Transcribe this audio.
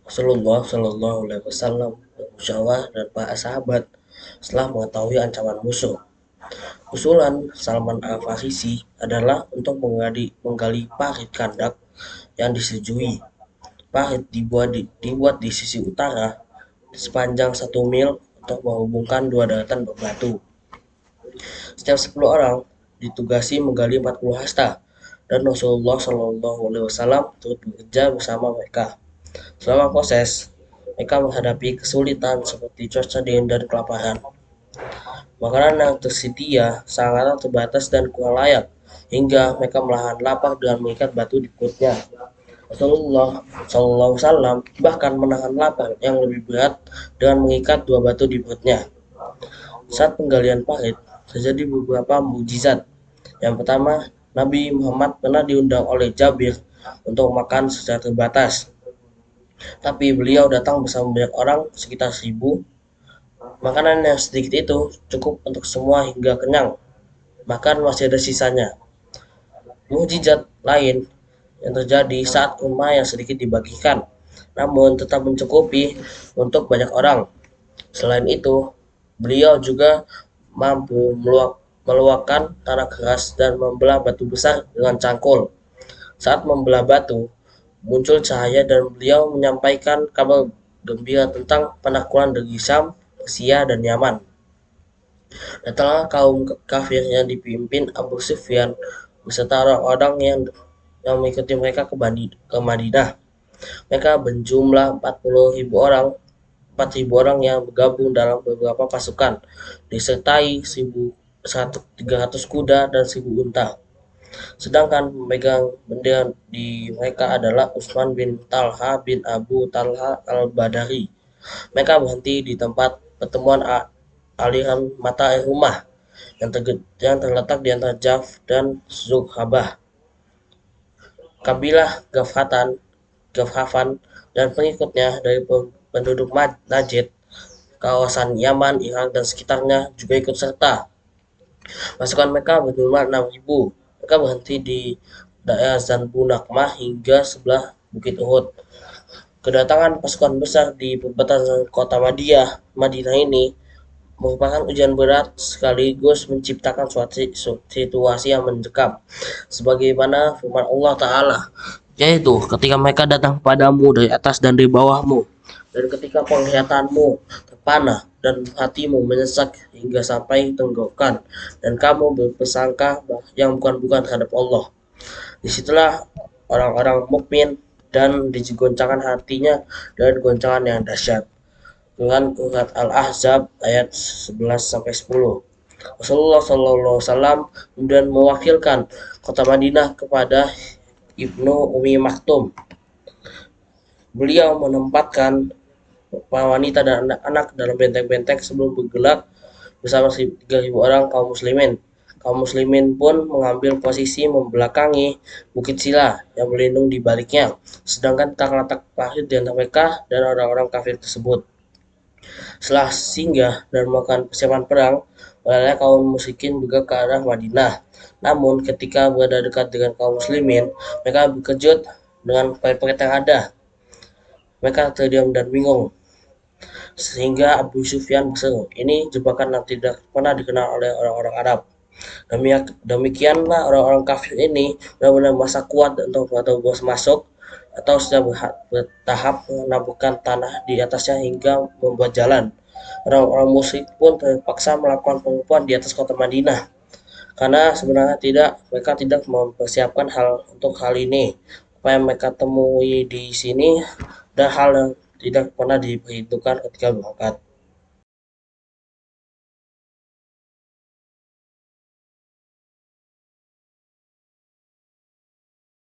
Rasulullah Shallallahu Alaihi Wasallam bermusyawarah dan para sahabat setelah mengetahui ancaman musuh. Usulan Salman Al-Farisi adalah untuk menggali parit kandak yang disetujui. Parit dibuat di sisi utara sepanjang 1 mil untuk menghubungkan dua daratan berbatu. Setiap 10 orang ditugasi menggali 40 hasta dan Rasulullah Shallallahu Alaihi Wasallam turut bekerja bersama mereka. Selama proses, mereka menghadapi kesulitan seperti cuaca dingin dan kelaparan. Makanan yang tersedia sangatlah terbatas dan kurang layak, hingga mereka menahan lapar dengan mengikat batu di perutnya. Rasulullah SAW bahkan menahan lapar yang lebih berat dengan mengikat 2 batu di perutnya. Saat penggalian parit, terjadi beberapa mukjizat. Yang pertama, Nabi Muhammad pernah diundang oleh Jabir untuk makan secara terbatas. Tapi beliau datang bersama banyak orang, sekitar 1.000. Makanan yang sedikit itu cukup untuk semua hingga kenyang. Bahkan masih ada sisanya. Mukjizat lain yang terjadi saat kurma yang sedikit dibagikan, namun tetap mencukupi untuk banyak orang. Selain itu, beliau juga mampu meluapkan tanah keras dan membelah batu besar dengan cangkul. Saat membelah batu, muncul cahaya dan beliau menyampaikan kabar gembira tentang penaklukan dari Syam, Persia, dan Yaman. Datanglah kaum kafir yang dipimpin Abu Sufyan beserta orang-orang yang mengikuti mereka ke Madinah. Mereka berjumlah 4.000 orang yang bergabung dalam beberapa pasukan, disertai 1.300 kuda dan 1.000 unta. Sedangkan pemegang bendera di mereka adalah Utsman bin Talha bin Abu Talha al-Badari. Mereka berhenti di tempat pertemuan aliran mata air rumah yang terletak di antara Jaf dan Zulhabah. Kabilah Gafhafan dan pengikutnya dari penduduk Najd, kawasan Yaman, Irak, dan sekitarnya juga ikut serta. Pasukan mereka berjumlah 6.000. Mereka berhenti di daerah Zanbu Nakmah hingga sebelah Bukit Uhud. Kedatangan pasukan besar di perbatasan kota Madinah ini merupakan ujian berat sekaligus menciptakan suatu situasi yang mencekam. Sebagaimana firman Allah Ta'ala, yaitu ketika mereka datang kepadamu dari atas dan dari bawahmu, dan ketika penglihatanmu terpana dan hatimu menyesak hingga sampai tenggorokan, dan kamu berpersangka yang bukan-bukan terhadap Allah. Disitulah orang-orang mukmin dan digoncangkan hatinya dari goncangan yang dahsyat. Dengan surat Al-Ahzab ayat 11-10. Rasulullah SAW kemudian mewakilkan kota Madinah kepada Ibnu Umi Maktum. Beliau menempatkan para wanita dan anak-anak dalam benteng-benteng sebelum bergerak bersama 3.000 orang kaum muslimin. Kaum muslimin pun mengambil posisi membelakangi Bukit Sila yang berlindung di baliknya, sedangkan terletak parit di antara mereka dan orang-orang kafir tersebut. Setelah singgah dan melakukan persiapan perang, mulailah kaum musyrikin bergerak ke arah Madinah. Namun ketika berada dekat dengan kaum muslimin, mereka berkejut dengan parit-parit yang ada. Mereka terdiam dan bingung, sehingga Abu Sufyan berseru, "Ini jebakan yang tidak pernah dikenal oleh orang-orang Arab." Demikianlah orang-orang kafir ini benar-benar masa kuat untuk masuk atau sudah bertahap menaburkan tanah di atasnya hingga membuat jalan. Orang-orang musyrik pun terpaksa melakukan pengukuhan di atas kota Madinah, karena sebenarnya mereka tidak mempersiapkan untuk hal ini. Apa yang mereka temui di sini dan hal yang tidak pernah diperhitungkan ketika berangkat.